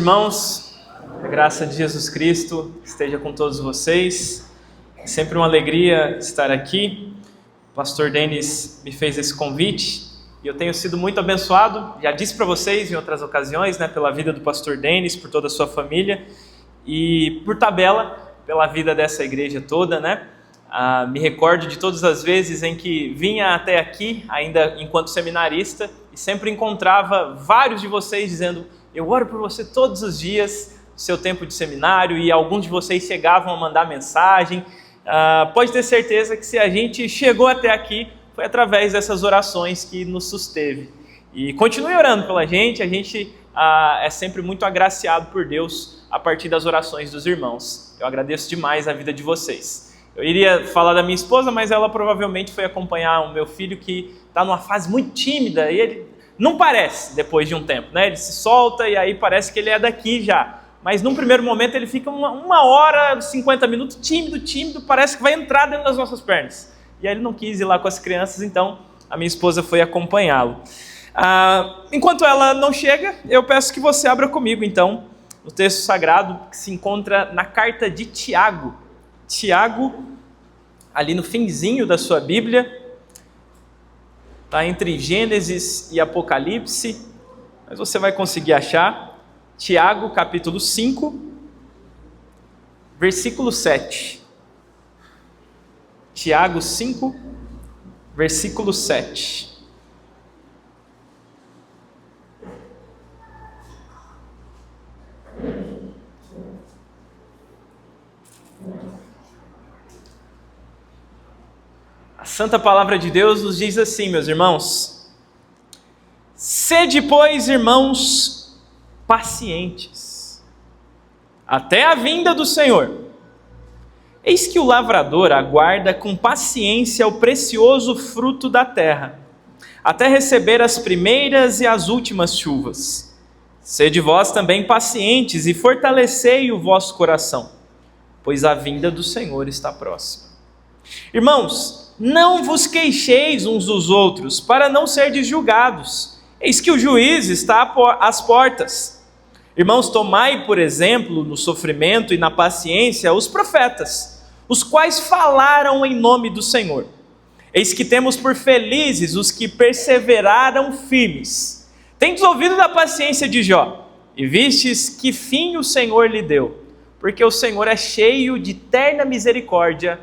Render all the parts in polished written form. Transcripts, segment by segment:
Irmãos, a graça de Jesus Cristo esteja com todos vocês. É sempre uma alegria estar aqui. O pastor Denis me fez esse convite e eu tenho sido muito abençoado. Já disse para vocês em outras ocasiões, pela vida do pastor Denis, por toda a sua família e por tabela, pela vida dessa igreja toda, me recordo de todas as vezes em que vinha até aqui, ainda enquanto seminarista, e sempre encontrava vários de vocês dizendo: eu oro por você todos os dias, no seu tempo de seminário, e alguns de vocês chegavam a mandar mensagem. Pode ter certeza que se a gente chegou até aqui, foi através dessas orações que nos susteve. E continue orando pela gente, a gente é sempre muito agraciado por Deus a partir das orações dos irmãos. Eu agradeço demais a vida de vocês. Eu iria falar da minha esposa, mas ela provavelmente foi acompanhar o meu filho que está numa fase muito tímida, e ele não parece depois de um tempo, Ele se solta e aí parece que ele é daqui já. Mas num primeiro momento ele fica uma hora, 50 minutos, tímido, parece que vai entrar dentro das nossas pernas. E aí ele não quis ir lá com as crianças, então a minha esposa foi acompanhá-lo. Enquanto ela não chega, eu peço que você abra comigo então no texto sagrado que se encontra na carta de Tiago. Tiago, ali no finzinho da sua Bíblia, está entre Gênesis e Apocalipse, mas você vai conseguir achar. Tiago, capítulo 5, versículo 7. Tiago 5, versículo 7. A santa palavra de Deus nos diz assim, meus irmãos: sede, pois, irmãos, pacientes, até a vinda do Senhor. Eis que o lavrador aguarda com paciência o precioso fruto da terra, até receber as primeiras e as últimas chuvas. Sede vós também pacientes e fortalecei o vosso coração, pois a vinda do Senhor está próxima. Irmãos, não vos queixeis uns dos outros, para não serdes julgados. Eis que o juiz está às portas. Irmãos, tomai, por exemplo, no sofrimento e na paciência os profetas, os quais falaram em nome do Senhor. Eis que temos por felizes os que perseveraram firmes. Tendes ouvido da paciência de Jó, e vistes que fim o Senhor lhe deu, porque o Senhor é cheio de terna misericórdia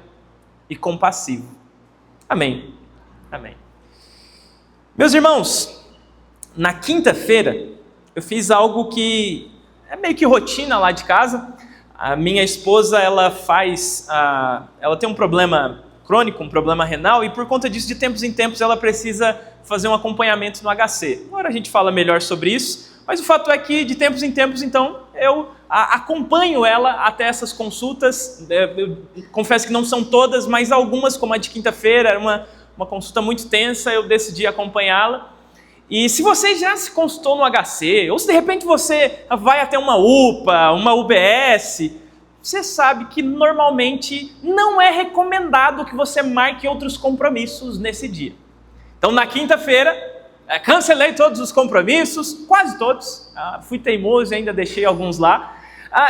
e compassivo. Amém. Amém. Meus irmãos, na quinta-feira eu fiz algo que é meio que rotina lá de casa. A minha esposa, ela tem um problema crônico, um problema renal, e por conta disso, de tempos em tempos, ela precisa fazer um acompanhamento no HC. Agora a gente fala melhor sobre isso, mas o fato é que de tempos em tempos, então, eu acompanho ela até essas consultas. Eu confesso que não são todas, mas algumas, como a de quinta-feira, era uma consulta muito tensa, eu decidi acompanhá-la. E se você já se consultou no HC, ou se de repente você vai até uma UPA, uma UBS, você sabe que normalmente não é recomendado que você marque outros compromissos nesse dia. Então na quinta-feira, cancelei todos os compromissos, quase todos, fui teimoso e ainda deixei alguns lá,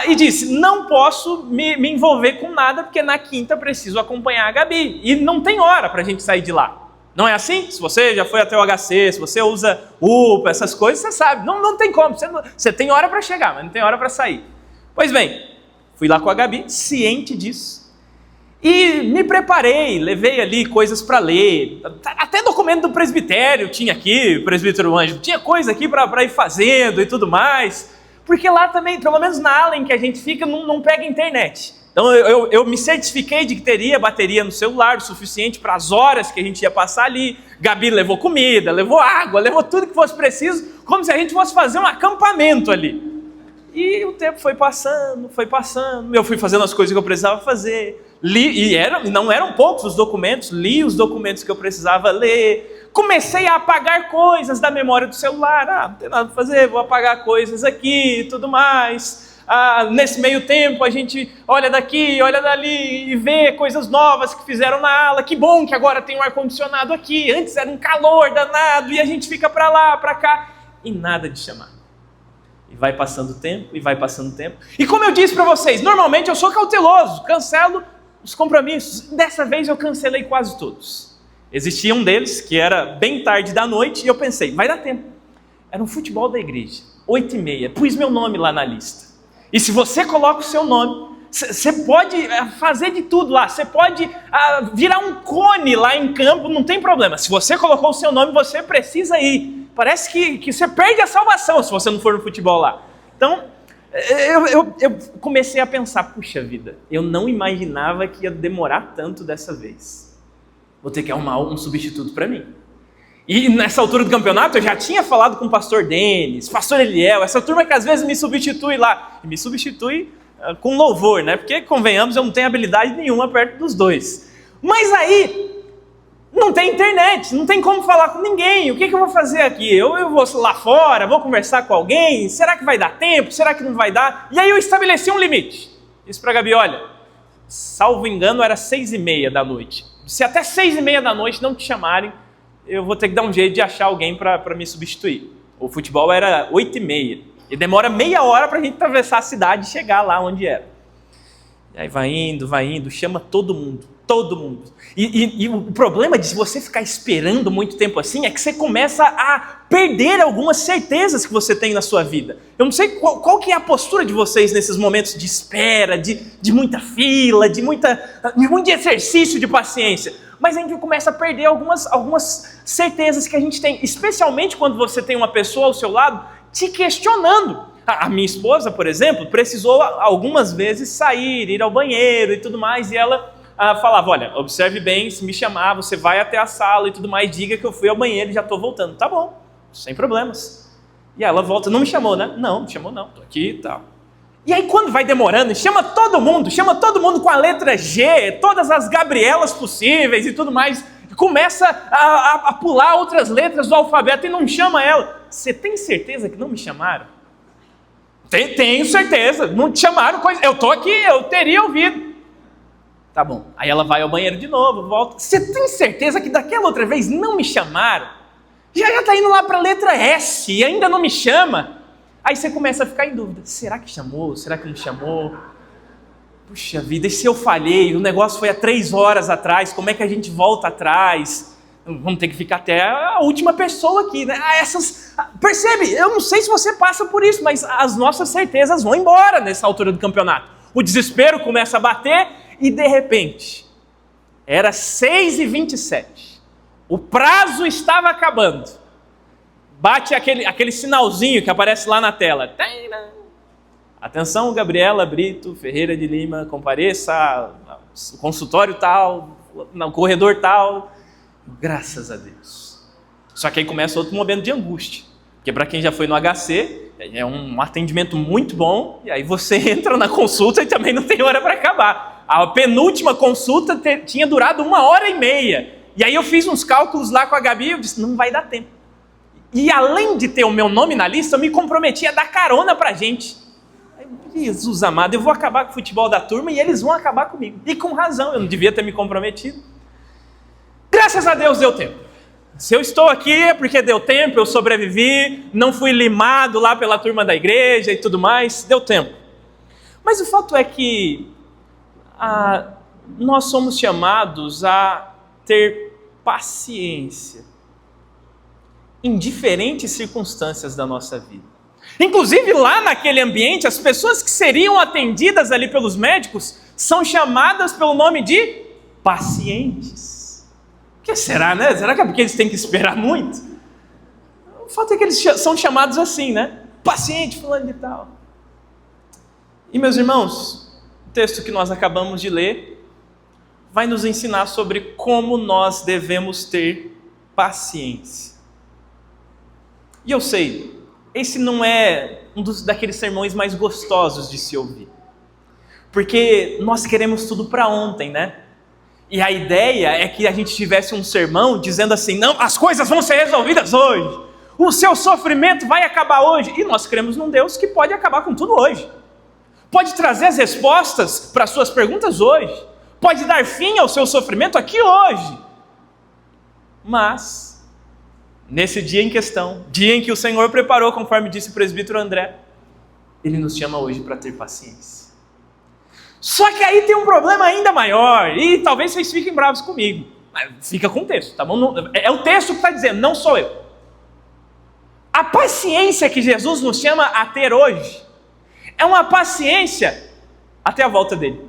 e disse: não posso me envolver com nada, porque na quinta preciso acompanhar a Gabi, e não tem hora para a gente sair de lá. Não é assim? Se você já foi até o HC, se você usa UPA, essas coisas, você sabe, não tem como, você tem hora para chegar, mas não tem hora para sair. Pois bem, fui lá com a Gabi, ciente disso, e me preparei, levei ali coisas para ler, até documento do presbitério tinha aqui, presbítero Ângelo, tinha coisa aqui para ir fazendo e tudo mais, porque lá também, pelo menos na ala em que a gente fica, não pega internet. Então eu me certifiquei de que teria bateria no celular o suficiente para as horas que a gente ia passar ali. Gabi levou comida, levou água, levou tudo que fosse preciso, como se a gente fosse fazer um acampamento ali. E o tempo foi passando, eu fui fazendo as coisas que eu precisava fazer, li, e não eram poucos os documentos, li os documentos que eu precisava ler, comecei a apagar coisas da memória do celular, não tem nada para fazer, vou apagar coisas aqui e tudo mais. Nesse meio tempo a gente olha daqui, olha dali e vê coisas novas que fizeram na ala. Que bom que agora tem um ar-condicionado aqui, antes era um calor danado e a gente fica para lá, para cá, e nada de chamar. E vai passando o tempo, e vai passando o tempo. E como eu disse para vocês, normalmente eu sou cauteloso, cancelo os compromissos. Dessa vez eu cancelei quase todos. Existia um deles, que era bem tarde da noite, e eu pensei, vai dar tempo. Era um futebol da igreja, 8h30, pus meu nome lá na lista. E se você coloca o seu nome, você pode fazer de tudo lá, você pode virar um cone lá em campo, não tem problema. Se você colocou o seu nome, você precisa ir. Parece que você perde a salvação se você não for no futebol lá. Então, eu comecei a pensar, puxa vida, eu não imaginava que ia demorar tanto dessa vez. Vou ter que arrumar um substituto para mim. E nessa altura do campeonato eu já tinha falado com o pastor Denis, pastor Eliel, essa turma que às vezes me substitui lá. E me substitui com louvor, né? Porque, convenhamos, eu não tenho habilidade nenhuma perto dos dois. Mas aí, não tem internet, não tem como falar com ninguém. O que eu vou fazer aqui? Eu vou lá fora, vou conversar com alguém? Será que vai dar tempo? Será que não vai dar? E aí eu estabeleci um limite. Disse para a Gabi, olha, salvo engano era 6h30 da noite. Se até 6h30 da noite não te chamarem, eu vou ter que dar um jeito de achar alguém para me substituir. O futebol era 8h30. E demora meia hora para a gente atravessar a cidade e chegar lá onde era. E aí vai indo, chama todo mundo. Todo mundo. E o problema de você ficar esperando muito tempo assim é que você começa a perder algumas certezas que você tem na sua vida. Eu não sei qual que é a postura de vocês nesses momentos de espera, de muita fila, de muito exercício de paciência. Mas a gente começa a perder algumas certezas que a gente tem, especialmente quando você tem uma pessoa ao seu lado te questionando. A minha esposa, por exemplo, precisou algumas vezes sair, ir ao banheiro e tudo mais, e ela falava, olha, observe bem, se me chamar, você vai até a sala e tudo mais, diga que eu fui ao banheiro e já estou voltando. Tá bom, sem problemas. E ela volta, não me chamou, né? Não, me chamou não, estou aqui e tal. E aí quando vai demorando, chama todo mundo com a letra G, todas as Gabrielas possíveis e tudo mais, e começa a pular outras letras do alfabeto e não chama ela. Você tem certeza que não me chamaram? Tenho certeza, não te chamaram, eu estou aqui, eu teria ouvido. Tá bom, aí ela vai ao banheiro de novo, volta. Você tem certeza que daquela outra vez não me chamaram? Já está indo lá para a letra S e ainda não me chama? Aí você começa a ficar em dúvida, será que chamou, será que não chamou? Puxa vida, e se eu falhei, o negócio foi há 3 horas atrás, como é que a gente volta atrás? Vamos ter que ficar até a última pessoa aqui, né? Percebe, eu não sei se você passa por isso, mas as nossas certezas vão embora nessa altura do campeonato. O desespero começa a bater e de repente, era 6h27, o prazo estava acabando. Bate aquele sinalzinho que aparece lá na tela. Atenção, Gabriela Brito Ferreira de Lima, compareça no consultório tal, no corredor tal. Graças a Deus. Só que aí começa outro momento de angústia. Porque para quem já foi no HC, é um atendimento muito bom, e aí você entra na consulta e também não tem hora para acabar. A penúltima consulta tinha durado 1h30. E aí eu fiz uns cálculos lá com a Gabi e eu disse, não vai dar tempo. E além de ter o meu nome na lista, eu me comprometi a dar carona pra gente. Jesus amado, eu vou acabar com o futebol da turma e eles vão acabar comigo. E com razão, eu não devia ter me comprometido. Graças a Deus deu tempo. Se eu estou aqui é porque deu tempo, eu sobrevivi, não fui limado lá pela turma da igreja e tudo mais, deu tempo. Mas o fato é que nós somos chamados a ter paciência em diferentes circunstâncias da nossa vida. Inclusive lá naquele ambiente, as pessoas que seriam atendidas ali pelos médicos são chamadas pelo nome de pacientes. O que será, né? Será que é porque eles têm que esperar muito? O fato é que eles são chamados assim, né? Paciente, fulano de tal. E meus irmãos, o texto que nós acabamos de ler vai nos ensinar sobre como nós devemos ter paciência. E eu sei, esse não é daqueles sermões mais gostosos de se ouvir. Porque nós queremos tudo para ontem, né? E a ideia é que a gente tivesse um sermão dizendo assim, não, as coisas vão ser resolvidas hoje. O seu sofrimento vai acabar hoje. E nós cremos num Deus que pode acabar com tudo hoje. Pode trazer as respostas para as suas perguntas hoje. Pode dar fim ao seu sofrimento aqui hoje. Mas nesse dia em questão, dia em que o Senhor preparou, conforme disse o presbítero André, Ele nos chama hoje para ter paciência. Só que aí tem um problema ainda maior, e talvez vocês fiquem bravos comigo, mas fica com o texto, tá bom? É o texto que está dizendo, não sou eu. A paciência que Jesus nos chama a ter hoje é uma paciência até a volta dele.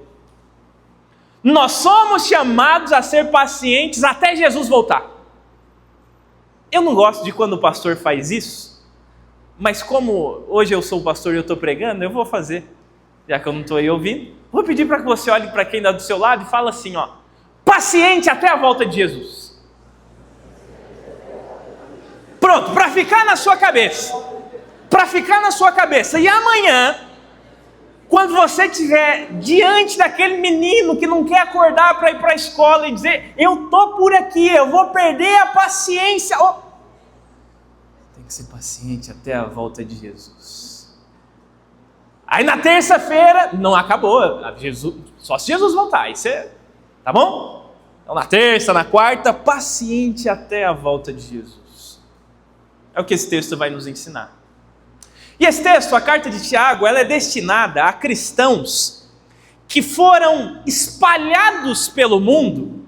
Nós somos chamados a ser pacientes até Jesus voltar. Eu não gosto de quando o pastor faz isso, mas como hoje eu sou o pastor e eu estou pregando, eu vou fazer, já que eu não estou aí ouvindo. Vou pedir para que você olhe para quem está do seu lado e fale assim, ó, paciente até a volta de Jesus. Pronto, para ficar na sua cabeça. Para ficar na sua cabeça. E amanhã, quando você estiver diante daquele menino que não quer acordar para ir para a escola e dizer, eu estou por aqui, eu vou perder a paciência. Oh. Tem que ser paciente até a volta de Jesus. Aí na terça-feira, não acabou, só se Jesus voltar, aí você, tá bom? Então na terça, na quarta, paciente até a volta de Jesus. É o que esse texto vai nos ensinar. E esse texto, a carta de Tiago, ela é destinada a cristãos que foram espalhados pelo mundo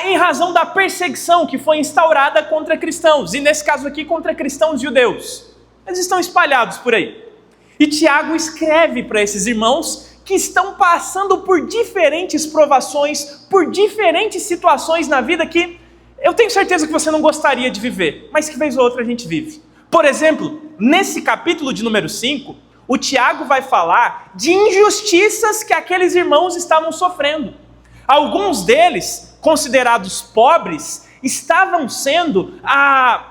em razão da perseguição que foi instaurada contra cristãos, e nesse caso aqui contra cristãos judeus. Eles estão espalhados por aí. E Tiago escreve para esses irmãos que estão passando por diferentes provações, por diferentes situações na vida que eu tenho certeza que você não gostaria de viver, mas que vez ou outra a gente vive. Por exemplo, nesse capítulo de número 5, o Tiago vai falar de injustiças que aqueles irmãos estavam sofrendo. Alguns deles, considerados pobres, estavam sendo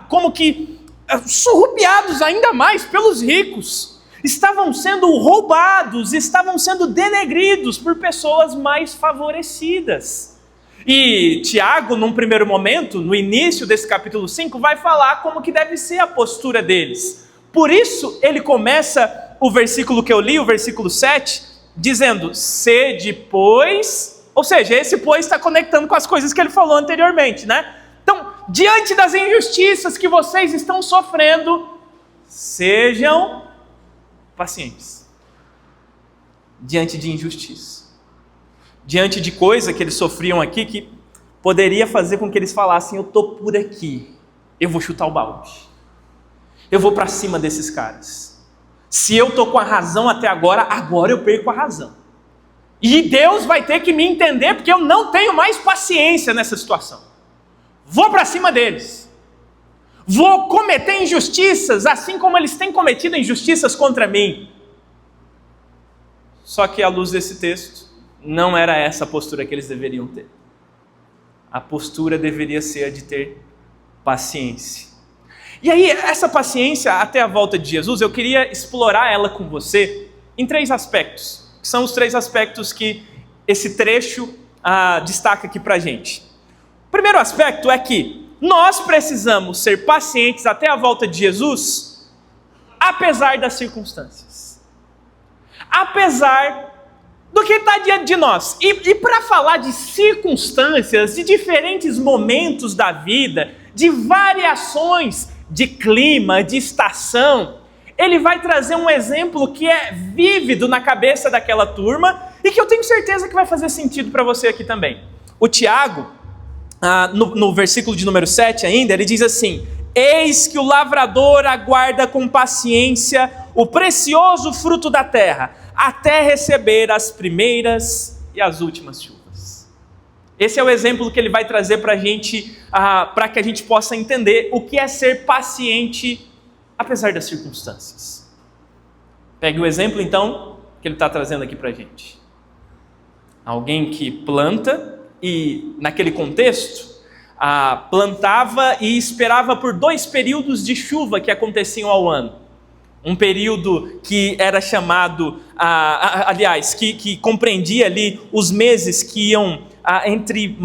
como que surrupiados ainda mais pelos ricos. Estavam sendo roubados, estavam sendo denegridos por pessoas mais favorecidas. E Tiago, num primeiro momento, no início desse capítulo 5, vai falar como que deve ser a postura deles. Por isso, ele começa o versículo que eu li, o versículo 7, dizendo, sede, pois... Ou seja, esse pois está conectando com as coisas que ele falou anteriormente, né? Então, diante das injustiças que vocês estão sofrendo, sejam pacientes. Diante de injustiça. Diante de coisa que eles sofriam aqui, que poderia fazer com que eles falassem, eu estou por aqui, eu vou chutar o balde. Eu vou para cima desses caras. Se eu estou com a razão até agora, agora eu perco a razão. E Deus vai ter que me entender, porque eu não tenho mais paciência nessa situação. Vou para cima deles. Vou cometer injustiças, assim como eles têm cometido injustiças contra mim. Só que à luz desse texto, não era essa a postura que eles deveriam ter. A postura deveria ser a de ter paciência. E aí, essa paciência até a volta de Jesus, eu queria explorar ela com você em 3 aspectos. Que são os 3 aspectos que esse trecho destaca aqui pra gente. O primeiro aspecto é que nós precisamos ser pacientes até a volta de Jesus, apesar das circunstâncias. Apesar do que está diante de nós. E para falar de circunstâncias, de diferentes momentos da vida, de variações de clima, de estação, ele vai trazer um exemplo que é vívido na cabeça daquela turma e que eu tenho certeza que vai fazer sentido para você aqui também. O Tiago, no versículo de número 7 ainda, ele diz assim, eis que o lavrador aguarda com paciência o precioso fruto da terra, até receber as primeiras e as últimas chuvas. Esse é o exemplo que ele vai trazer para a gente, para que a gente possa entender o que é ser paciente, apesar das circunstâncias. Pegue o exemplo, então, que ele está trazendo aqui para a gente. Alguém que planta e, naquele contexto, plantava e esperava por 2 períodos de chuva que aconteciam ao ano. Um período que era chamado, que compreendia ali os meses que iam entre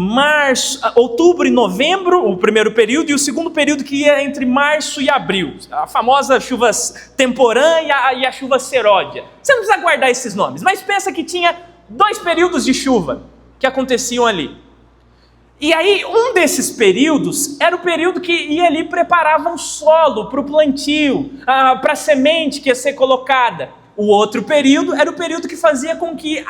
outubro e novembro, o primeiro período, e o segundo período que ia entre março e abril. A famosa chuva temporã e a chuva seródia. Você não precisa guardar esses nomes, mas pensa que tinha 2 períodos de chuva que aconteciam ali. E aí, um desses períodos era o período que ia ali preparava um solo para o plantio, para a semente que ia ser colocada. O outro período era o período que fazia com que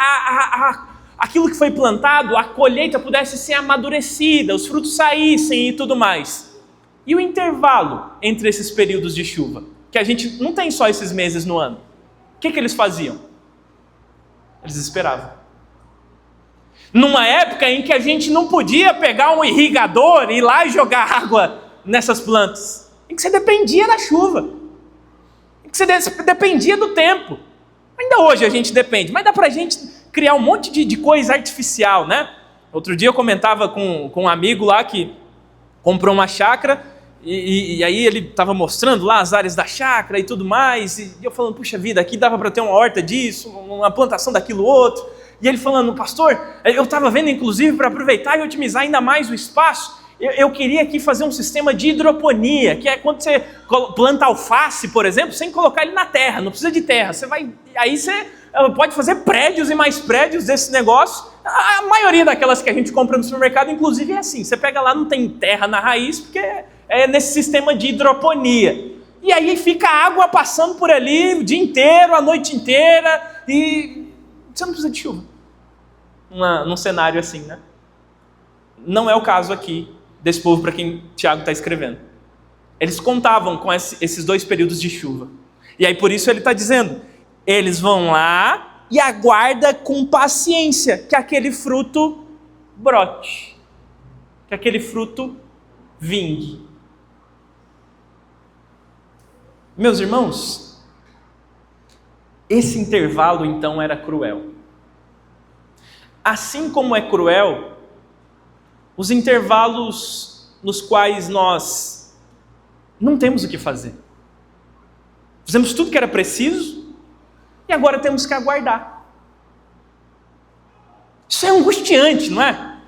aquilo que foi plantado, a colheita pudesse ser amadurecida, os frutos saíssem e tudo mais. E o intervalo entre esses períodos de chuva? Que a gente não tem só esses meses no ano. O que eles faziam? Eles esperavam. Numa época em que a gente não podia pegar um irrigador e ir lá e jogar água nessas plantas. Em que você dependia da chuva. Em que você dependia do tempo. Ainda hoje a gente depende, mas dá pra gente criar um monte de coisa artificial, né? Outro dia eu comentava com um amigo lá que comprou uma chácara e aí ele estava mostrando lá as áreas da chácara e tudo mais. E eu falando, puxa vida, aqui dava para ter uma horta disso, uma plantação daquilo outro. E ele falando, pastor, eu estava vendo inclusive para aproveitar e otimizar ainda mais o espaço, eu queria aqui fazer um sistema de hidroponia, que é quando você planta alface, por exemplo, sem colocar ele na terra, não precisa de terra, aí você pode fazer prédios e mais prédios desse negócio. A maioria daquelas que a gente compra no supermercado, inclusive, é assim, você pega lá, não tem terra na raiz, porque é nesse sistema de hidroponia. E aí fica a água passando por ali o dia inteiro, a noite inteira, e você não precisa de chuva. Num cenário assim, né? Não é o caso aqui desse povo para quem Tiago está escrevendo. Eles contavam com esses 2 períodos de chuva. E aí por isso ele está dizendo, eles vão lá e aguardam com paciência que aquele fruto brote, que aquele fruto vingue. Meus irmãos, esse intervalo então era cruel. Assim como é cruel os intervalos nos quais nós não temos o que fazer. Fizemos tudo que era preciso e agora temos que aguardar. Isso é angustiante, não é?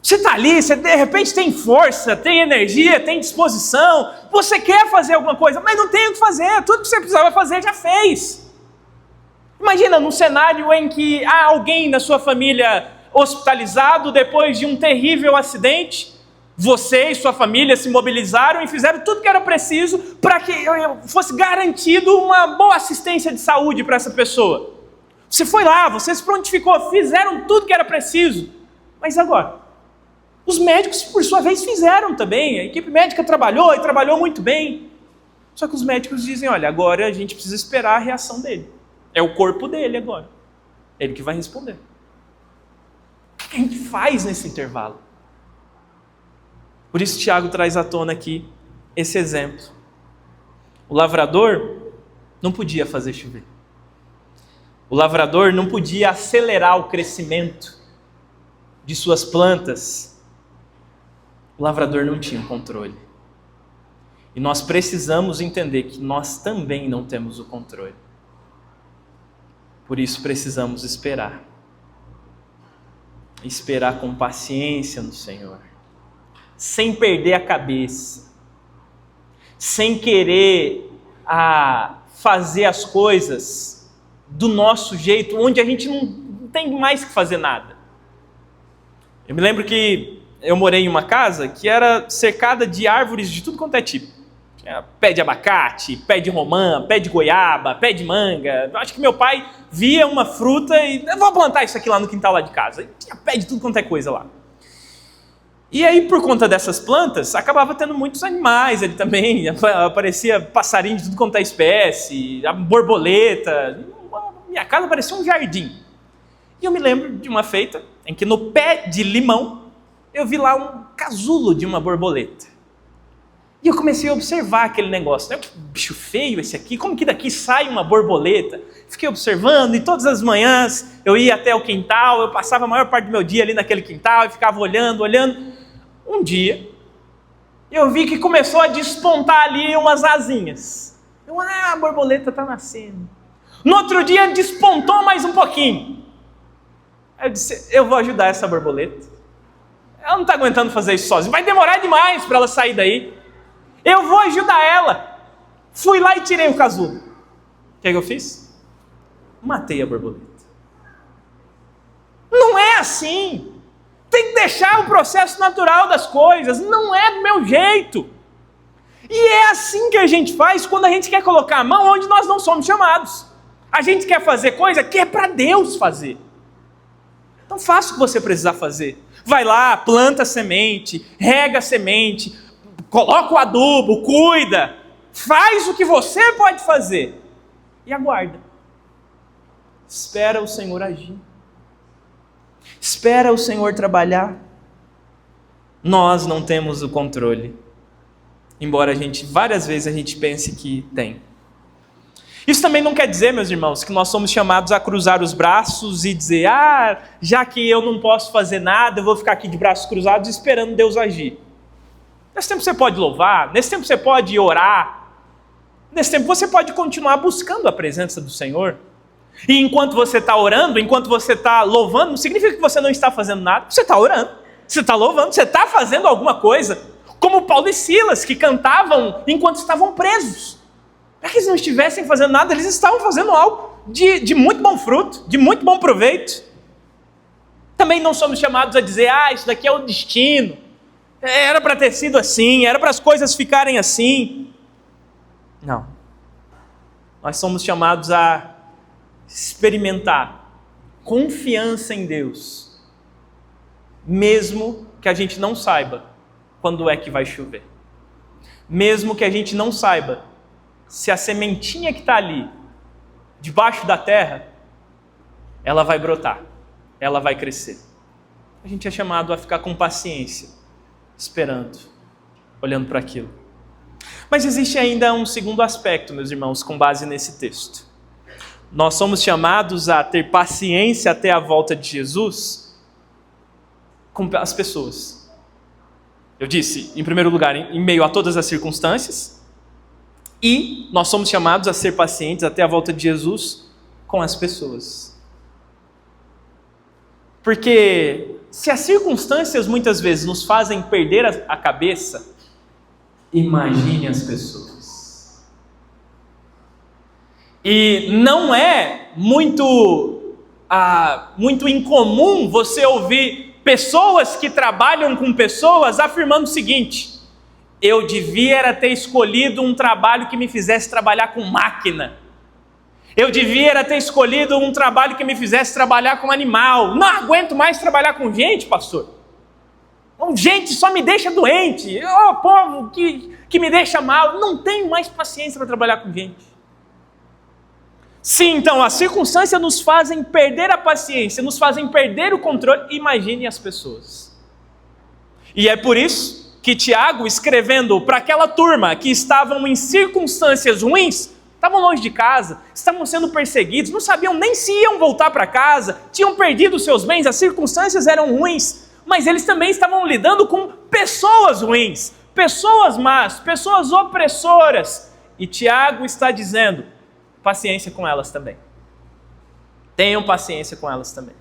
Você está ali, você de repente tem força, tem energia, tem disposição, você quer fazer alguma coisa, mas não tem o que fazer, tudo que você precisava fazer já fez. Imagina num cenário em que há alguém da sua família hospitalizado depois de um terrível acidente, você e sua família se mobilizaram e fizeram tudo que era preciso para que fosse garantido uma boa assistência de saúde para essa pessoa. Você foi lá, você se prontificou, fizeram tudo que era preciso, mas agora? Os médicos, por sua vez, fizeram também, a equipe médica trabalhou e trabalhou muito bem, só que os médicos dizem, olha, agora a gente precisa esperar a reação dele. É o corpo dele agora. Ele que vai responder. O que a gente faz nesse intervalo? Por isso Tiago traz à tona aqui esse exemplo. O lavrador não podia fazer chover. O lavrador não podia acelerar o crescimento de suas plantas. O lavrador não tinha controle. E nós precisamos entender que nós também não temos o controle. Por isso precisamos esperar. Esperar com paciência no Senhor. Sem perder a cabeça. Sem querer fazer as coisas do nosso jeito, onde a gente não tem mais que fazer nada. Eu me lembro que eu morei em uma casa que era cercada de árvores de tudo quanto é tipo. Pé de abacate, pé de romã, pé de goiaba, pé de manga. Eu acho que meu pai via uma fruta e eu vou plantar isso aqui lá no quintal lá de casa. E tinha pé de tudo quanto é coisa lá. E aí, por conta dessas plantas, acabava tendo muitos animais ali também. Aparecia passarinho de tudo quanto é espécie, a borboleta. Minha casa parecia um jardim. E eu me lembro de uma feita em que no pé de limão eu vi lá um casulo de uma borboleta. E eu comecei a observar aquele negócio, né? Que bicho feio esse aqui, como que daqui sai uma borboleta? Fiquei observando e todas as manhãs eu ia até o quintal, eu passava a maior parte do meu dia ali naquele quintal e ficava olhando. Um dia, eu vi que começou a despontar ali umas asinhas. A borboleta está nascendo. No outro dia despontou mais um pouquinho. Aí eu disse, eu vou ajudar essa borboleta. Ela não está aguentando fazer isso sozinha, vai demorar demais para ela sair daí. Eu vou ajudar ela. Fui lá e tirei o casulo. O que eu fiz? Matei a borboleta. Não é assim. tem que deixar o processo natural das coisas, não é do meu jeito. E é assim que a gente faz quando a gente quer colocar a mão onde nós não somos chamados. A gente quer fazer coisa que é para Deus fazer. Então faça o que você precisar fazer. Vai lá, planta a semente, rega a semente, coloca o adubo, cuida, faz o que você pode fazer e aguarda. Espera o Senhor agir. Espera o Senhor trabalhar. Nós não temos o controle, embora várias vezes a gente pense que tem. Isso também não quer dizer, meus irmãos, que nós somos chamados a cruzar os braços e dizer, já que eu não posso fazer nada, eu vou ficar aqui de braços cruzados esperando Deus agir. Nesse tempo você pode louvar, nesse tempo você pode orar, nesse tempo você pode continuar buscando a presença do Senhor. E enquanto você está orando, enquanto você está louvando, não significa que você não está fazendo nada, você está orando, você está louvando, você está fazendo alguma coisa, como Paulo e Silas, que cantavam enquanto estavam presos. Para que eles não estivessem fazendo nada, eles estavam fazendo algo de muito bom fruto, de muito bom proveito. Também não somos chamados a dizer, isso daqui é o destino, era para ter sido assim, era para as coisas ficarem assim. Não. Nós somos chamados a experimentar confiança em Deus, mesmo que a gente não saiba quando é que vai chover. Mesmo que a gente não saiba se a sementinha que está ali, debaixo da terra, ela vai brotar, ela vai crescer. A gente é chamado a ficar com paciência, esperando, olhando para aquilo. Mas existe ainda um segundo aspecto, meus irmãos, com base nesse texto. Nós somos chamados a ter paciência até a volta de Jesus com as pessoas. Eu disse, em primeiro lugar, em meio a todas as circunstâncias, e nós somos chamados a ser pacientes até a volta de Jesus com as pessoas. Porque se as circunstâncias muitas vezes nos fazem perder a cabeça, imagine as pessoas. E não é muito incomum você ouvir pessoas que trabalham com pessoas afirmando o seguinte: eu devia ter escolhido um trabalho que me fizesse trabalhar com máquina. Eu devia ter escolhido um trabalho que me fizesse trabalhar com animal. Não aguento mais trabalhar com gente, pastor. Gente só me deixa doente. Povo que me deixa mal. Não tenho mais paciência para trabalhar com gente. Sim, então, as circunstâncias nos fazem perder a paciência, nos fazem perder o controle. Imagine as pessoas. E é por isso que Tiago, escrevendo para aquela turma que estavam em circunstâncias ruins, estavam longe de casa, estavam sendo perseguidos, não sabiam nem se iam voltar para casa, tinham perdido seus bens, as circunstâncias eram ruins, mas eles também estavam lidando com pessoas ruins, pessoas más, pessoas opressoras. E Tiago está dizendo, paciência com elas também. Tenham paciência com elas também.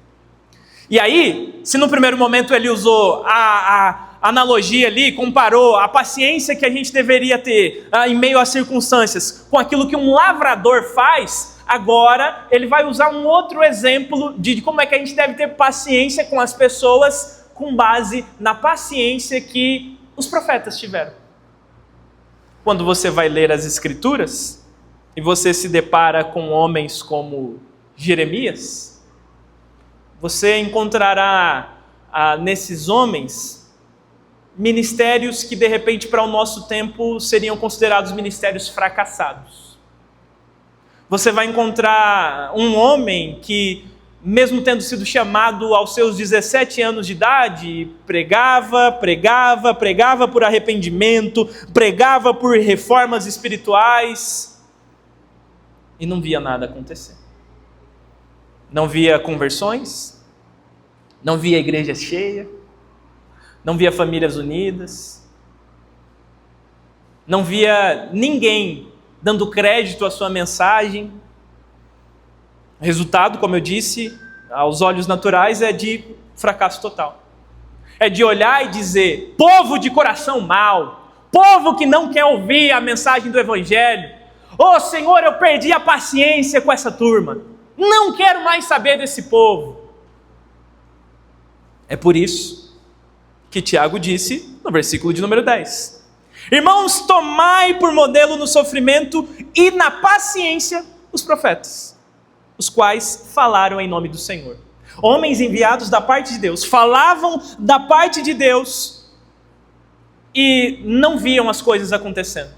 E aí, se no primeiro momento ele usou a analogia ali, comparou a paciência que a gente deveria ter em meio às circunstâncias com aquilo que um lavrador faz, agora ele vai usar um outro exemplo de como é que a gente deve ter paciência com as pessoas com base na paciência que os profetas tiveram. Quando você vai ler as Escrituras e você se depara com homens como Jeremias, você encontrará nesses homens ministérios que de repente para o nosso tempo seriam considerados ministérios fracassados. Você vai encontrar um homem que, mesmo tendo sido chamado aos seus 17 anos de idade, pregava por arrependimento, pregava por reformas espirituais e não via nada acontecer. Não via conversões, não via igreja cheia, não via famílias unidas, não via ninguém dando crédito à sua mensagem. O resultado, como eu disse, aos olhos naturais é de fracasso total. É de olhar e dizer, povo de coração mau, povo que não quer ouvir a mensagem do Evangelho, Senhor, eu perdi a paciência com essa turma, não quero mais saber desse povo. É por isso que Tiago disse no versículo de número 10. Irmãos, tomai por modelo no sofrimento e na paciência os profetas, os quais falaram em nome do Senhor. Homens enviados da parte de Deus, falavam da parte de Deus e não viam as coisas acontecendo.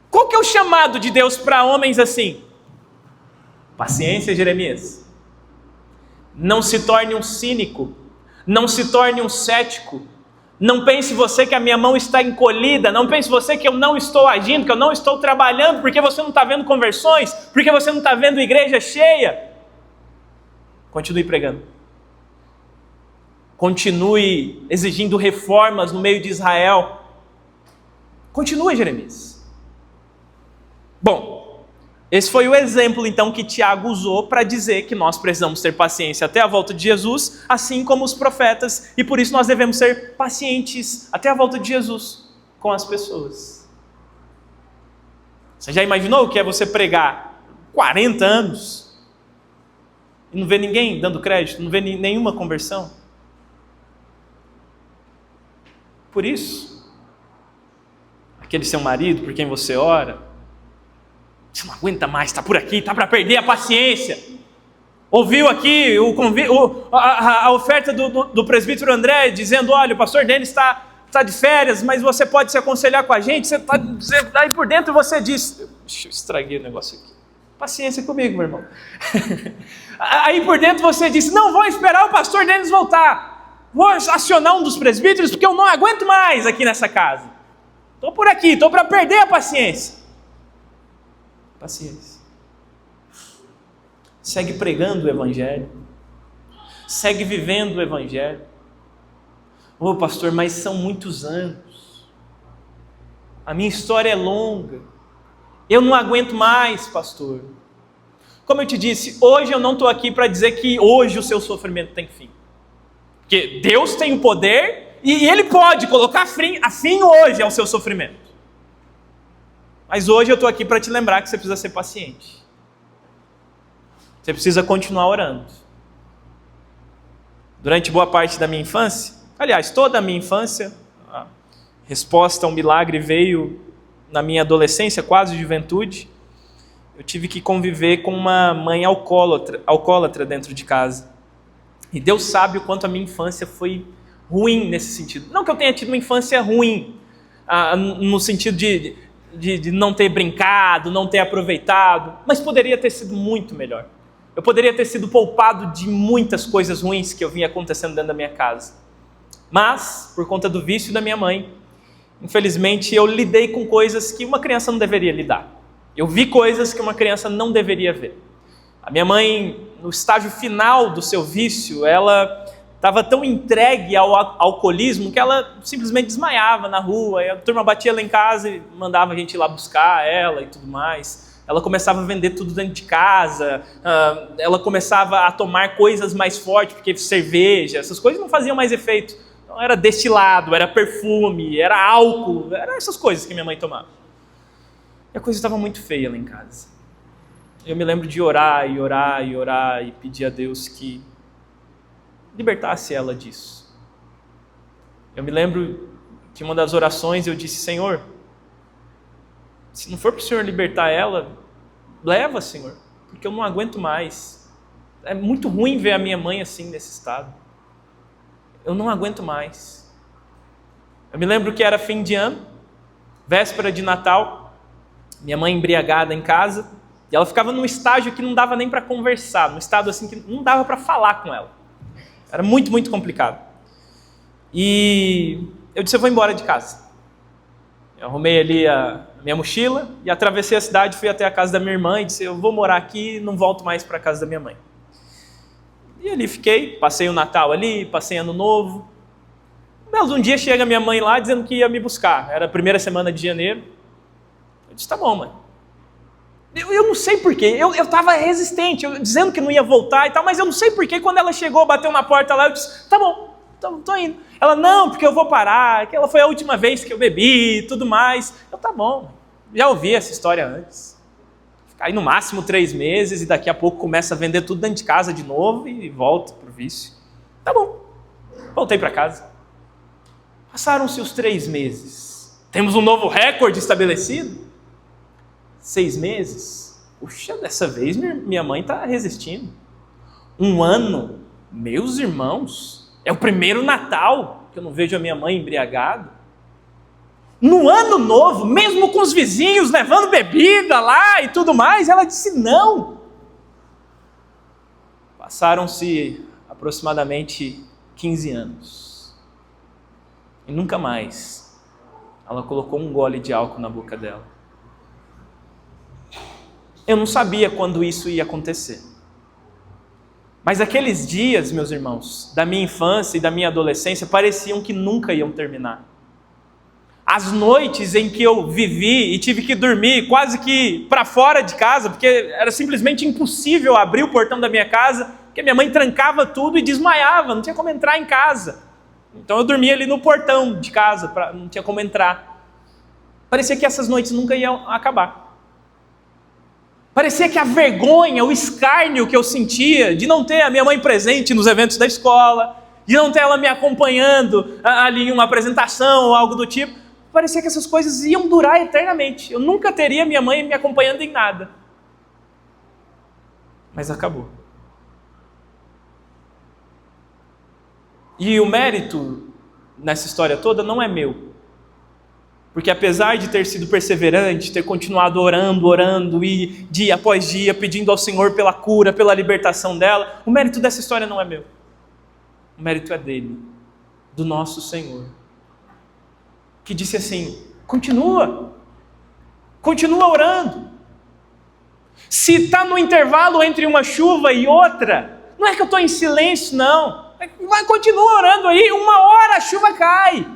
Qual que é o chamado de Deus para homens assim? Paciência, Jeremias. Não se torne um cínico, não se torne um cético. Não pense você que a minha mão está encolhida, não pense você que eu não estou agindo, que eu não estou trabalhando, porque você não está vendo conversões, porque você não está vendo igreja cheia. Continue pregando. Continue exigindo reformas no meio de Israel. Continue, Jeremias. Bom, esse foi o exemplo então que Tiago usou para dizer que nós precisamos ter paciência até a volta de Jesus, assim como os profetas, e por isso nós devemos ser pacientes até a volta de Jesus com as pessoas. Você já imaginou o que é você pregar 40 anos e não ver ninguém dando crédito, não ver nenhuma conversão? Por isso, aquele seu marido por quem você ora, você não aguenta mais, está por aqui, está para perder a paciência. Ouviu aqui a oferta do presbítero André, dizendo, olha, o pastor Denis está de férias, mas você pode se aconselhar com a gente. Você está aí por dentro e você diz, eu estraguei o negócio aqui. Paciência comigo, meu irmão. Aí por dentro você diz, não, vou esperar o pastor Denis voltar. Vou acionar um dos presbíteros, porque eu não aguento mais aqui nessa casa. Estou por aqui, estou para perder a paciência. Paciência. Segue pregando o Evangelho. Segue vivendo o Evangelho. Ô pastor, mas são muitos anos. A minha história é longa. Eu não aguento mais, pastor. Como eu te disse, hoje eu não estou aqui para dizer que hoje o seu sofrimento tem fim. Porque Deus tem o poder e Ele pode colocar fim hoje ao seu sofrimento. Mas hoje eu estou aqui para te lembrar que você precisa ser paciente. Você precisa continuar orando. Durante boa parte da minha infância, aliás, toda a minha infância, a resposta a um milagre veio na minha adolescência, quase juventude. Eu tive que conviver com uma mãe alcoólatra dentro de casa. E Deus sabe o quanto a minha infância foi ruim nesse sentido. Não que eu tenha tido uma infância ruim, no sentido de não ter brincado, não ter aproveitado, mas poderia ter sido muito melhor. Eu poderia ter sido poupado de muitas coisas ruins que eu vinha acontecendo dentro da minha casa. Mas, por conta do vício da minha mãe, infelizmente eu lidei com coisas que uma criança não deveria lidar. Eu vi coisas que uma criança não deveria ver. A minha mãe, no estágio final do seu vício, ela estava tão entregue ao alcoolismo que ela simplesmente desmaiava na rua. E a turma batia lá em casa e mandava a gente ir lá buscar ela e tudo mais. Ela começava a vender tudo dentro de casa, ela começava a tomar coisas mais fortes, porque cerveja, essas coisas não faziam mais efeito. Então era destilado, era perfume, era álcool, eram essas coisas que minha mãe tomava. E a coisa estava muito feia lá em casa. Eu me lembro de orar e pedir a Deus que libertasse ela disso. Eu me lembro que uma das orações eu disse, Senhor, se não for para o Senhor libertar ela, leva, Senhor, porque eu não aguento mais. É muito ruim ver a minha mãe assim, nesse estado. Eu não aguento mais. Eu me lembro que era fim de ano, véspera de Natal, minha mãe embriagada em casa, e ela ficava num estágio que não dava nem para conversar, num estado assim que não dava para falar com ela. Era muito, muito complicado. E eu disse, eu vou embora de casa. Eu arrumei ali a minha mochila e atravessei a cidade, fui até a casa da minha irmã e disse, eu vou morar aqui e não volto mais para a casa da minha mãe. E ali fiquei, passei o Natal ali, passei Ano Novo. Um dia chega minha mãe lá dizendo que ia me buscar. Era a primeira semana de janeiro. Eu disse, tá bom, mãe. Eu não sei porquê, eu estava resistente, dizendo que não ia voltar e tal, mas eu não sei porquê, quando ela chegou, bateu na porta lá, eu disse, tá bom, tô indo. Ela, não, porque eu vou parar, que ela foi a última vez que eu bebi e tudo mais. Eu, tá bom, já ouvi essa história antes. Ficar aí no máximo 3 meses e daqui a pouco começa a vender tudo dentro de casa de novo e volta pro vício. Tá bom, voltei para casa. Passaram-se os 3 meses. Temos um novo recorde estabelecido? 6 meses. Puxa, dessa vez minha mãe está resistindo. 1 ano? Meus irmãos, é o primeiro Natal que eu não vejo a minha mãe embriagada. No ano novo, mesmo com os vizinhos levando bebida lá e tudo mais, ela disse não. Passaram-se aproximadamente 15 anos. E nunca mais ela colocou um gole de álcool na boca dela. Eu não sabia quando isso ia acontecer. Mas aqueles dias, meus irmãos, da minha infância e da minha adolescência, pareciam que nunca iam terminar. As noites em que eu vivi e tive que dormir quase que para fora de casa, porque era simplesmente impossível abrir o portão da minha casa, porque minha mãe trancava tudo e desmaiava, não tinha como entrar em casa. Então eu dormia ali no portão de casa, não tinha como entrar. Parecia que essas noites nunca iam acabar. Parecia que a vergonha, o escárnio que eu sentia de não ter a minha mãe presente nos eventos da escola, de não ter ela me acompanhando ali em uma apresentação ou algo do tipo, parecia que essas coisas iam durar eternamente. Eu nunca teria minha mãe me acompanhando em nada. Mas acabou. E o mérito nessa história toda não é meu. Porque apesar de ter sido perseverante, ter continuado orando e dia após dia pedindo ao Senhor pela cura, pela libertação dela, o mérito dessa história não é meu. O mérito é dele, do nosso Senhor. Que disse assim, continua orando. Se está no intervalo entre uma chuva e outra, não é que eu estou em silêncio, não. Continua orando aí, 1 hora a chuva cai.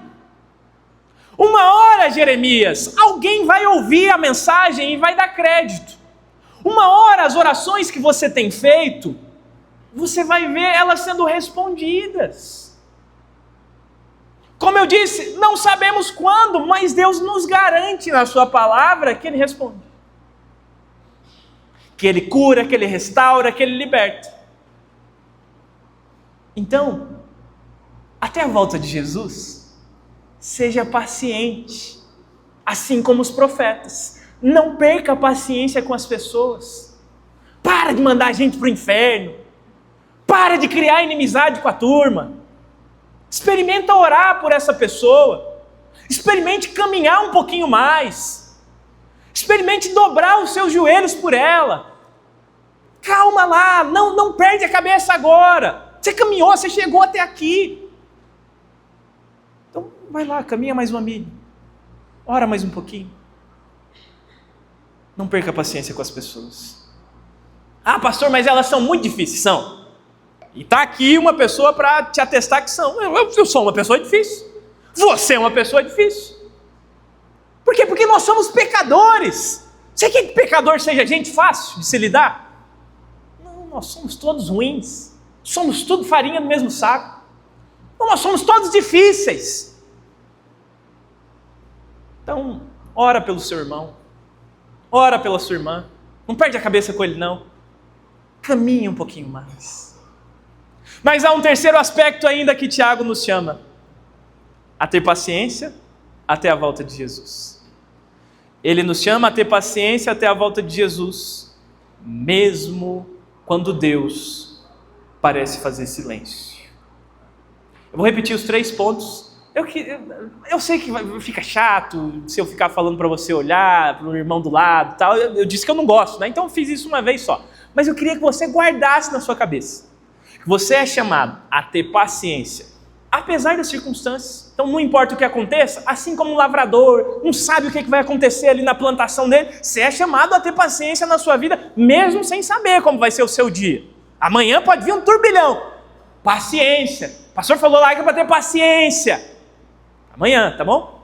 1 hora, Jeremias, alguém vai ouvir a mensagem e vai dar crédito. 1 hora as orações que você tem feito, você vai ver elas sendo respondidas. Como eu disse, não sabemos quando, mas Deus nos garante na sua palavra que Ele responde. Que Ele cura, que Ele restaura, que Ele liberta. Então, até a volta de Jesus, seja paciente, assim como os profetas. Não perca a paciência com as pessoas. Para de mandar a gente para o inferno. Para de criar inimizade com a turma. Experimenta orar por essa pessoa. Experimente caminhar um pouquinho mais. Experimente dobrar os seus joelhos por ela. Calma lá, não perde a cabeça agora. Você caminhou, você chegou até aqui. Então vai lá, caminha mais uma milha. Ora mais um pouquinho. Não perca a paciência com as pessoas. Ah, pastor, mas elas são muito difíceis. São. E está aqui uma pessoa para te atestar que são. Eu sou uma pessoa difícil. Você é uma pessoa difícil. Por quê? Porque nós somos pecadores. Você quer que pecador seja gente fácil de se lidar? Não, nós somos todos ruins. Somos tudo farinha no mesmo saco. Não, nós somos todos difíceis. Então, ora pelo seu irmão. Ora pela sua irmã. Não perde a cabeça com ele, não. Caminhe um pouquinho mais. Mas há um terceiro aspecto ainda que Tiago nos chama. A ter paciência até a volta de Jesus. Ele nos chama a ter paciência até a volta de Jesus. Mesmo quando Deus parece fazer silêncio. Eu vou repetir os 3 pontos. Eu sei que fica chato se eu ficar falando para você olhar para o irmão do lado tal. Eu disse que eu não gosto, né? Então eu fiz isso uma vez só. Mas eu queria que você guardasse na sua cabeça. Que você é chamado a ter paciência, apesar das circunstâncias. Então não importa o que aconteça, assim como um lavrador não sabe o que vai acontecer ali na plantação dele, você é chamado a ter paciência na sua vida, mesmo sem saber como vai ser o seu dia. Amanhã pode vir um turbilhão. Paciência. O pastor falou lá que é para ter paciência. Amanhã, tá bom?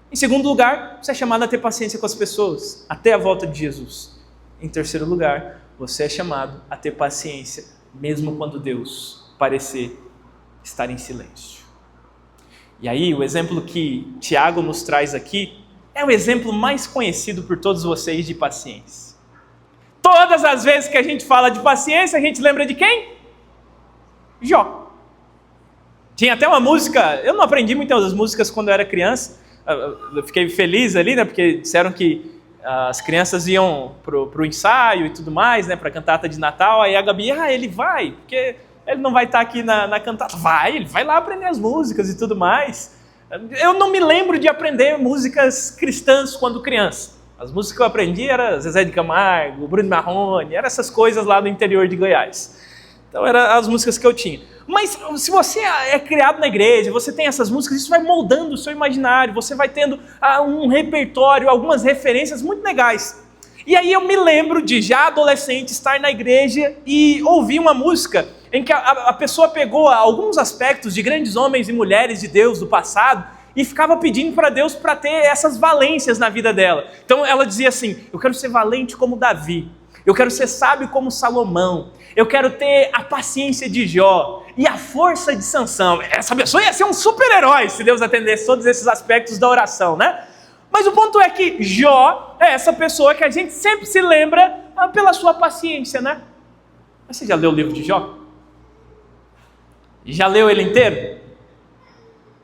Em segundo lugar, você é chamado a ter paciência com as pessoas, até a volta de Jesus. Em terceiro lugar, você é chamado a ter paciência, mesmo quando Deus parecer estar em silêncio. E aí, o exemplo que Tiago nos traz aqui é o exemplo mais conhecido por todos vocês de paciência. Todas as vezes que a gente fala de paciência, a gente lembra de quem? Jó. Tinha até uma música, eu não aprendi muitas músicas quando eu era criança, eu fiquei feliz ali, né, porque disseram que as crianças iam pro ensaio e tudo mais, né, pra cantata de Natal, aí a Gabi, ele vai, porque ele não vai estar aqui na cantata. Ele vai lá aprender as músicas e tudo mais. Eu não me lembro de aprender músicas cristãs quando criança. As músicas que eu aprendi eram Zezé de Camargo, Bruno Marrone, eram essas coisas lá do interior de Goiás. Então eram as músicas que eu tinha. Mas se você é criado na igreja, você tem essas músicas, isso vai moldando o seu imaginário, você vai tendo um repertório, algumas referências muito legais. E aí eu me lembro de, já adolescente, estar na igreja e ouvir uma música em que a pessoa pegou alguns aspectos de grandes homens e mulheres de Deus do passado e ficava pedindo para Deus para ter essas valências na vida dela. Então ela dizia assim, eu quero ser valente como Davi, eu quero ser sábio como Salomão, eu quero ter a paciência de Jó e a força de Sansão. Essa pessoa ia ser um super-herói se Deus atendesse todos esses aspectos da oração, né? Mas o ponto é que Jó é essa pessoa que a gente sempre se lembra pela sua paciência, né? Mas você já leu o livro de Jó? Já leu ele inteiro?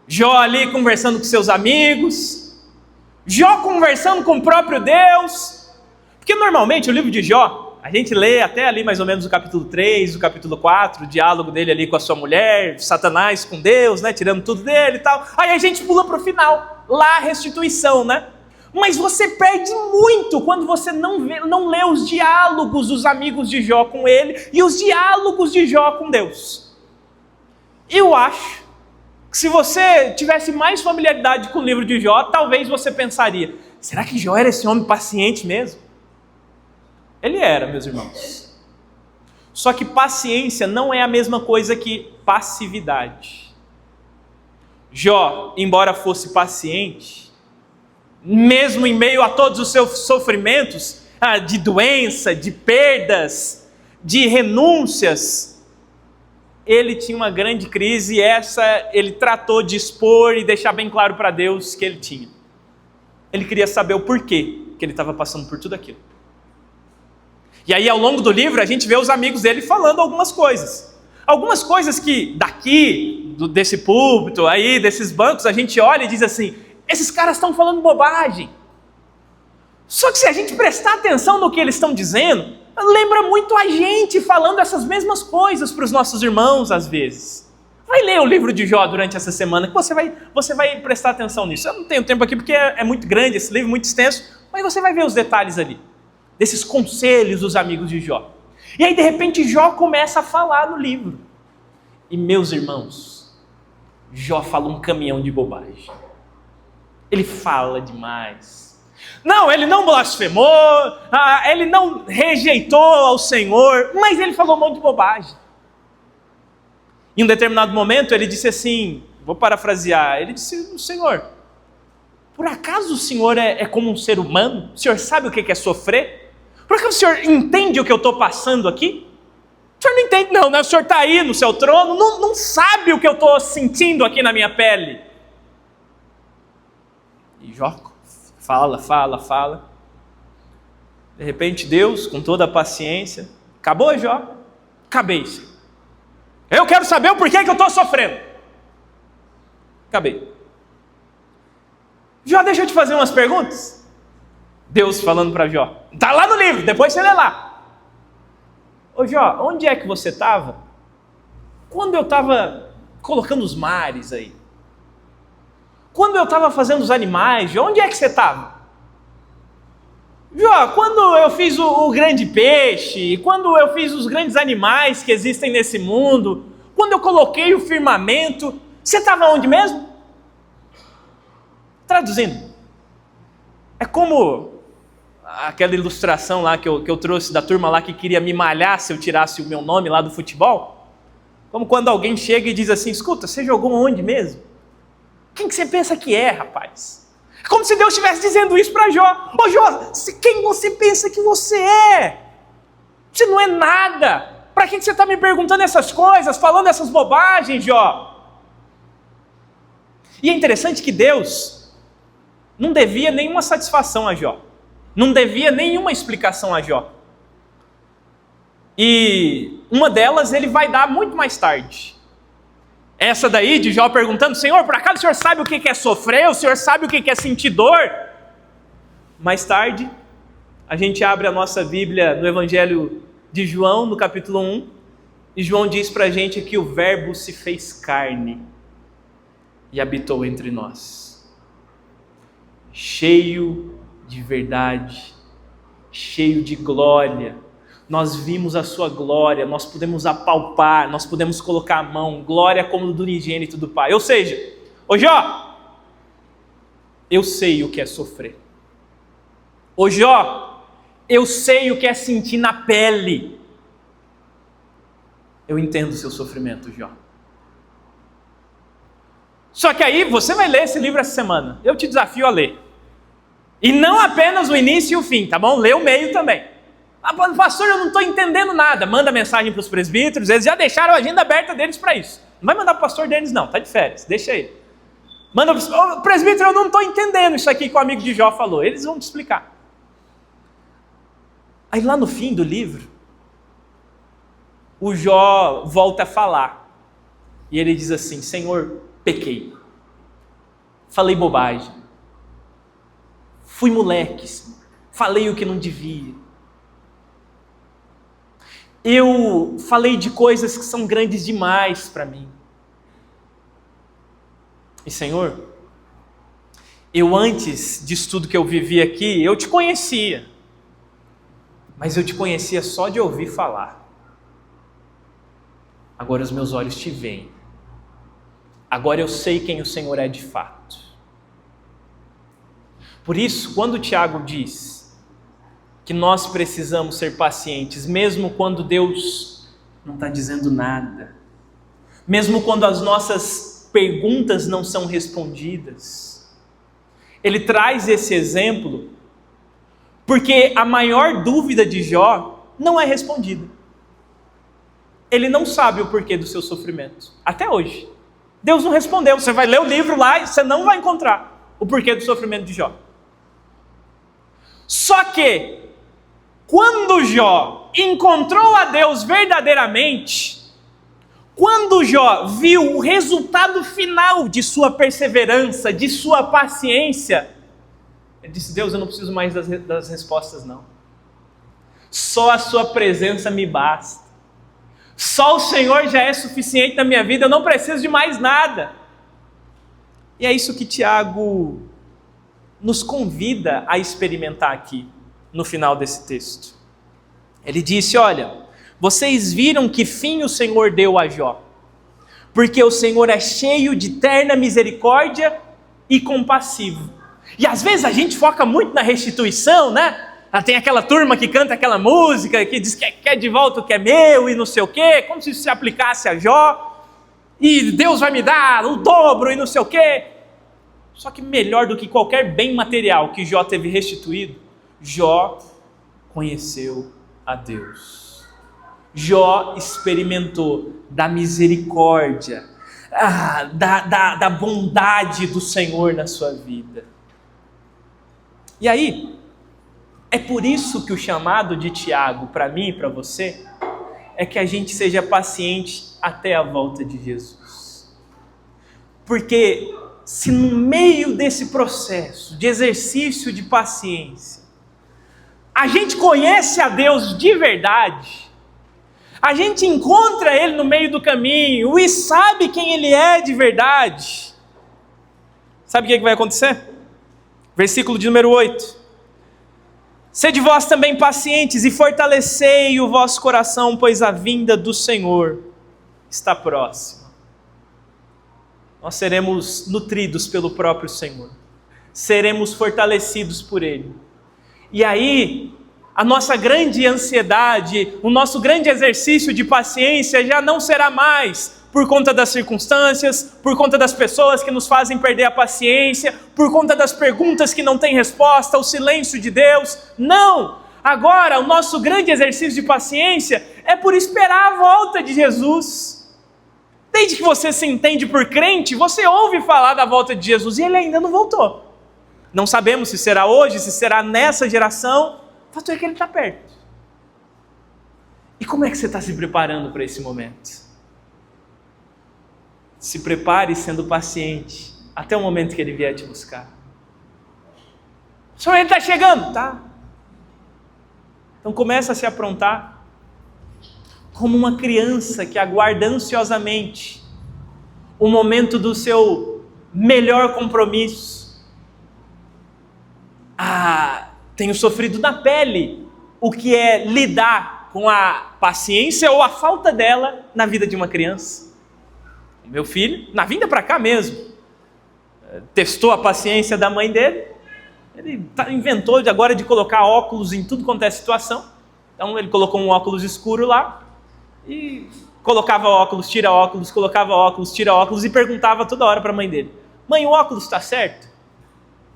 Jó ali conversando com seus amigos, Jó conversando com o próprio Deus. Porque normalmente o livro de Jó, a gente lê até ali mais ou menos o capítulo 3, o capítulo 4, o diálogo dele ali com a sua mulher, Satanás com Deus, né, tirando tudo dele e tal. Aí a gente pula para o final, lá a restituição, né? Mas você perde muito quando você não lê os diálogos dos amigos de Jó com ele e os diálogos de Jó com Deus. Eu acho que se você tivesse mais familiaridade com o livro de Jó, talvez você pensaria, será que Jó era esse homem paciente mesmo? Ele era, meus irmãos. Só que paciência não é a mesma coisa que passividade. Jó, embora fosse paciente, mesmo em meio a todos os seus sofrimentos, de doença, de perdas, de renúncias, ele tinha uma grande crise e essa ele tratou de expor e deixar bem claro para Deus que ele tinha. Ele queria saber o porquê que ele estava passando por tudo aquilo. E aí ao longo do livro a gente vê os amigos dele falando algumas coisas. Algumas coisas que daqui, desse púlpito, aí, desses bancos, a gente olha e diz assim, esses caras estão falando bobagem. Só que se a gente prestar atenção no que eles estão dizendo, lembra muito a gente falando essas mesmas coisas para os nossos irmãos às vezes. Vai ler o livro de Jó durante essa semana que você vai prestar atenção nisso. Eu não tenho tempo aqui porque é muito grande esse livro, muito extenso, mas você vai ver os detalhes ali, desses conselhos dos amigos de Jó. E aí de repente Jó começa a falar no livro. E meus irmãos, Jó fala um caminhão de bobagem. Ele fala demais. Não, ele não blasfemou, ele não rejeitou ao Senhor, mas ele falou um monte de bobagem. Em um determinado momento ele disse assim, vou parafrasear, ele disse, Senhor, por acaso o Senhor é como um ser humano? O Senhor sabe o que é sofrer? Por acaso o Senhor entende o que eu estou passando aqui? O Senhor não entende não, né? O Senhor está aí no seu trono, não sabe o que eu estou sentindo aqui na minha pele. E Jó fala. De repente Deus, com toda a paciência, acabou Jó? Acabei, Senhor. Eu quero saber o porquê que eu estou sofrendo. Acabei. Jó, deixa eu te fazer umas perguntas. Deus falando para Jó. Está lá no livro, depois você lê lá. Ô Jó, onde é que você estava quando eu estava colocando os mares aí? Quando eu estava fazendo os animais, Jó, onde é que você estava? Jó, quando eu fiz o grande peixe, quando eu fiz os grandes animais que existem nesse mundo, quando eu coloquei o firmamento, você estava onde mesmo? Traduzindo, é como aquela ilustração lá que eu trouxe da turma lá que queria me malhar se eu tirasse o meu nome lá do futebol. Como quando alguém chega e diz assim, escuta, você jogou onde mesmo? Quem que você pensa que é, rapaz? É como se Deus estivesse dizendo isso para Jó. Ô Jó, quem você pensa que você é? Você não é nada. Para que você está me perguntando essas coisas, falando essas bobagens, Jó? E é interessante que Deus não devia nenhuma satisfação a Jó. Não devia nenhuma explicação a Jó. E uma delas ele vai dar muito mais tarde. Essa daí de Jó perguntando: Senhor, por acaso o Senhor sabe o que é sofrer? O Senhor sabe o que é sentir dor? Mais tarde, a gente abre a nossa Bíblia no Evangelho de João, no capítulo 1, e João diz pra gente que o Verbo se fez carne e habitou entre nós, cheio de verdade, cheio de glória. Nós vimos a sua glória, nós podemos apalpar, nós podemos colocar a mão, glória como do unigênito do Pai. Ou seja, ô Jó, eu sei o que é sofrer. Ô Jó, eu sei o que é sentir na pele. Eu entendo o seu sofrimento, Jó. Só que aí você vai ler esse livro essa semana. Eu te desafio a ler. E não apenas o início e o fim, tá bom? Lê o meio também. Ah, pastor, eu não estou entendendo nada. Manda mensagem para os presbíteros, eles já deixaram a agenda aberta deles para isso. Não vai mandar para o pastor Denis não, tá de férias, deixa ele. Manda para o presbítero, eu não estou entendendo isso aqui que o amigo de Jó falou. Eles vão te explicar. Aí lá no fim do livro, o Jó volta a falar. E ele diz assim: Senhor, pequei. Falei bobagem. Fui moleque. Falei o que não devia. Eu falei de coisas que são grandes demais para mim. E Senhor, eu antes disso tudo que eu vivi aqui, eu te conhecia. Mas eu te conhecia só de ouvir falar. Agora os meus olhos te veem. Agora eu sei quem o Senhor é de fato. Por isso, quando o Tiago diz que nós precisamos ser pacientes, mesmo quando Deus não está dizendo nada, mesmo quando as nossas perguntas não são respondidas, ele traz esse exemplo porque a maior dúvida de Jó não é respondida. Ele não sabe o porquê do seu sofrimento, até hoje. Deus não respondeu. Você vai ler o livro lá e você não vai encontrar o porquê do sofrimento de Jó. Só que, quando Jó encontrou a Deus verdadeiramente, quando Jó viu o resultado final de sua perseverança, de sua paciência, ele disse: Deus, eu não preciso mais das respostas não. Só a sua presença me basta. Só o Senhor já é suficiente na minha vida, eu não preciso de mais nada. E é isso que Tiago nos convida a experimentar aqui, no final desse texto. Ele disse: olha, vocês viram que fim o Senhor deu a Jó, porque o Senhor é cheio de terna misericórdia e compassivo. E às vezes a gente foca muito na restituição, né? Tem aquela turma que canta aquela música, que diz que quer de volta o que é meu e não sei o quê, como se isso se aplicasse a Jó, e Deus vai me dar o dobro e não sei o quê. Só que melhor do que qualquer bem material que Jó teve restituído, Jó conheceu a Deus. Jó experimentou da misericórdia, da bondade do Senhor na sua vida. E aí, é por isso que o chamado de Tiago, para mim e para você, é que a gente seja paciente até a volta de Jesus. Porque se no meio desse processo de exercício de paciência, a gente conhece a Deus de verdade, a gente encontra Ele no meio do caminho e sabe quem Ele é de verdade, sabe o que vai acontecer? Versículo de número 8. Sede vós também pacientes e fortalecei o vosso coração, pois a vinda do Senhor está próxima. Nós seremos nutridos pelo próprio Senhor. Seremos fortalecidos por Ele. E aí, a nossa grande ansiedade, o nosso grande exercício de paciência já não será mais por conta das circunstâncias, por conta das pessoas que nos fazem perder a paciência, por conta das perguntas que não têm resposta, o silêncio de Deus. Não! Agora, o nosso grande exercício de paciência é por esperar a volta de Jesus. Desde que você se entende por crente, você ouve falar da volta de Jesus e Ele ainda não voltou. Não sabemos se será hoje, se será nessa geração, o fato é que Ele está perto. E como é que você está se preparando para esse momento? Se prepare sendo paciente até o momento que ele vier te buscar. Senhor, ele está chegando, tá? Então começa a se aprontar como uma criança que aguarda ansiosamente o momento do seu melhor compromisso. Tenho sofrido na pele o que é lidar com a paciência ou a falta dela na vida de uma criança. O meu filho, na vinda para cá mesmo, testou a paciência da mãe dele. Ele inventou agora de colocar óculos em tudo quanto é situação. Então ele colocou um óculos escuro lá e colocava óculos, tira óculos, colocava óculos, tira óculos e perguntava toda hora para a mãe dele: mãe, o óculos está certo?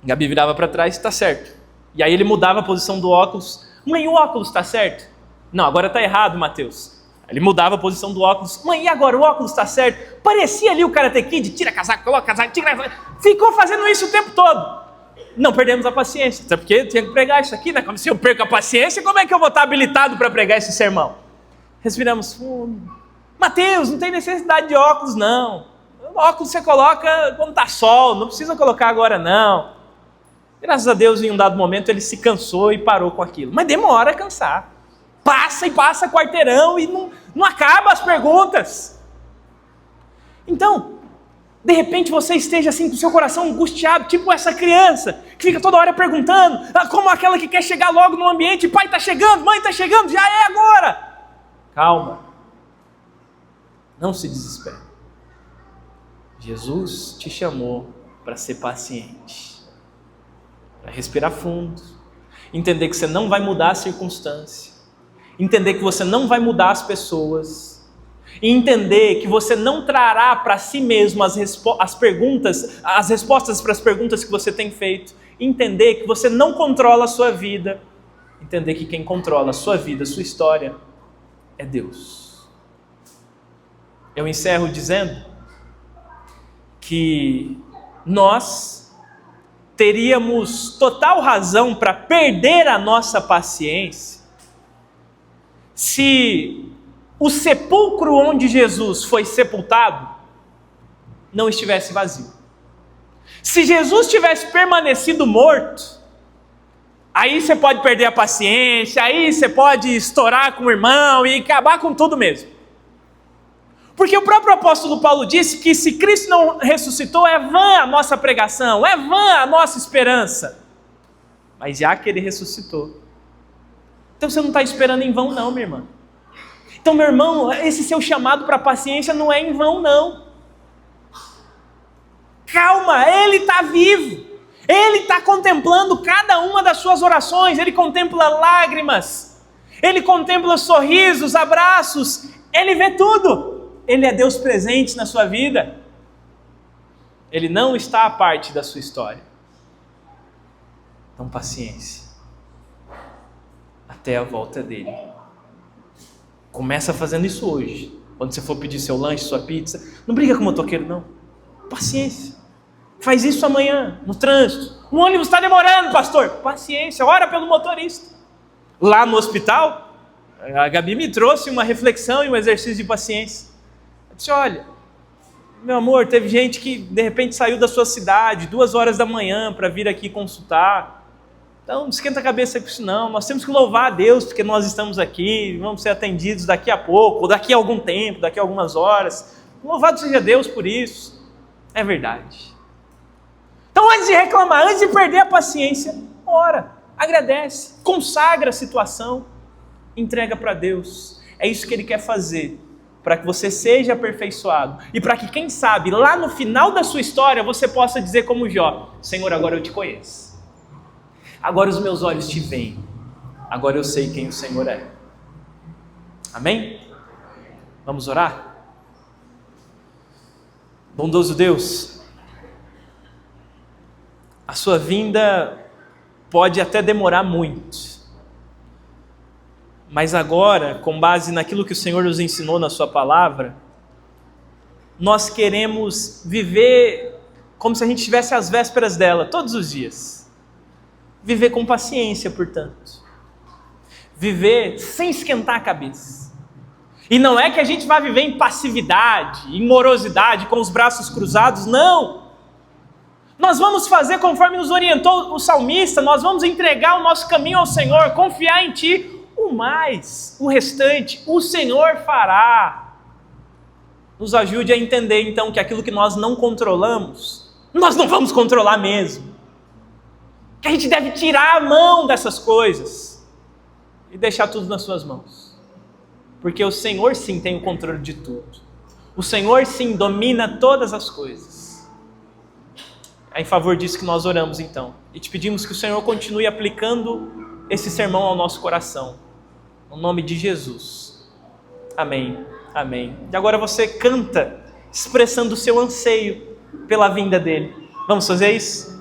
Gabi virava para trás: está certo. E aí ele mudava a posição do óculos: mãe, o óculos está certo? Não, agora está errado, Mateus. Ele mudava a posição do óculos: mãe, e agora o óculos está certo? Parecia ali o Karate Kid: tira casaco, coloca casaco, tira casaco. Ficou fazendo isso o tempo todo. Não perdemos a paciência, até porque tinha que pregar isso aqui, né? Como se eu perco a paciência, como é que eu vou estar habilitado para pregar esse sermão? Respiramos fundo. Mateus, não tem necessidade de óculos, não. O óculos você coloca quando está sol, não precisa colocar agora, não. Graças a Deus, em um dado momento, ele se cansou e parou com aquilo. Mas demora a cansar. Passa e passa quarteirão e não acaba as perguntas. Então, de repente você esteja assim com o seu coração angustiado, tipo essa criança, que fica toda hora perguntando, como aquela que quer chegar logo no ambiente: pai está chegando, mãe está chegando, já é agora. Calma. Não se desespere. Jesus te chamou para ser paciente, para respirar fundo, entender que você não vai mudar a circunstância, entender que você não vai mudar as pessoas, e entender que você não trará para si mesmo as respostas para as perguntas que você tem feito, entender que você não controla a sua vida, entender que quem controla a sua vida, a sua história, é Deus. Eu encerro dizendo que nós teríamos total razão para perder a nossa paciência se o sepulcro onde Jesus foi sepultado não estivesse vazio. Se Jesus tivesse permanecido morto, aí você pode perder a paciência, aí você pode estourar com o irmão e acabar com tudo mesmo. Porque o próprio apóstolo Paulo disse que se Cristo não ressuscitou, é vã a nossa pregação, é vã a nossa esperança. Mas já que ele ressuscitou, então você não está esperando em vão não, minha irmã. Então, meu irmão, esse seu chamado para paciência não é em vão, não. Calma, ele está vivo. Ele está contemplando cada uma das suas orações. Ele contempla lágrimas. Ele contempla sorrisos, abraços. Ele vê tudo. Ele é Deus presente na sua vida. Ele não está à parte da sua história. Então, paciência. Até a volta dele. Começa fazendo isso hoje. Quando você for pedir seu lanche, sua pizza, não briga com o motoqueiro, não. Paciência. Faz isso amanhã, no trânsito. O ônibus está demorando, pastor. Paciência, ora pelo motorista. Lá no hospital, a Gabi me trouxe uma reflexão e um exercício de paciência. Eu disse: olha, meu amor, teve gente que de repente saiu da sua cidade 2 horas da manhã para vir aqui consultar. Então, não esquenta a cabeça com isso não, nós temos que louvar a Deus porque nós estamos aqui, vamos ser atendidos daqui a pouco, ou daqui a algum tempo, daqui a algumas horas. Louvado seja Deus por isso. É verdade. Então, antes de reclamar, antes de perder a paciência, ora, agradece, consagra a situação, entrega para Deus. É isso que Ele quer fazer, para que você seja aperfeiçoado e para que, quem sabe, lá no final da sua história, você possa dizer como Jó: Senhor, agora eu te conheço. Agora os meus olhos te veem. Agora eu sei quem o Senhor é. Amém? Vamos orar? Bondoso Deus, a sua vinda pode até demorar muito. Mas agora, com base naquilo que o Senhor nos ensinou na sua palavra, nós queremos viver como se a gente estivesse às vésperas dela, todos os dias. Viver com paciência, portanto. Viver sem esquentar a cabeça. E não é que a gente vai viver em passividade, em morosidade, com os braços cruzados, não. Nós vamos fazer conforme nos orientou o salmista, nós vamos entregar o nosso caminho ao Senhor, confiar em Ti. O mais, o restante, o Senhor fará. Nos ajude a entender então que aquilo que nós não controlamos, nós não vamos controlar mesmo. Que a gente deve tirar a mão dessas coisas e deixar tudo nas suas mãos. Porque o Senhor sim tem o controle de tudo. O Senhor sim domina todas as coisas. É em favor disso que nós oramos então. E te pedimos que o Senhor continue aplicando esse sermão ao nosso coração. No nome de Jesus. Amém. Amém. E agora você canta, expressando o seu anseio pela vinda dele. Vamos fazer isso?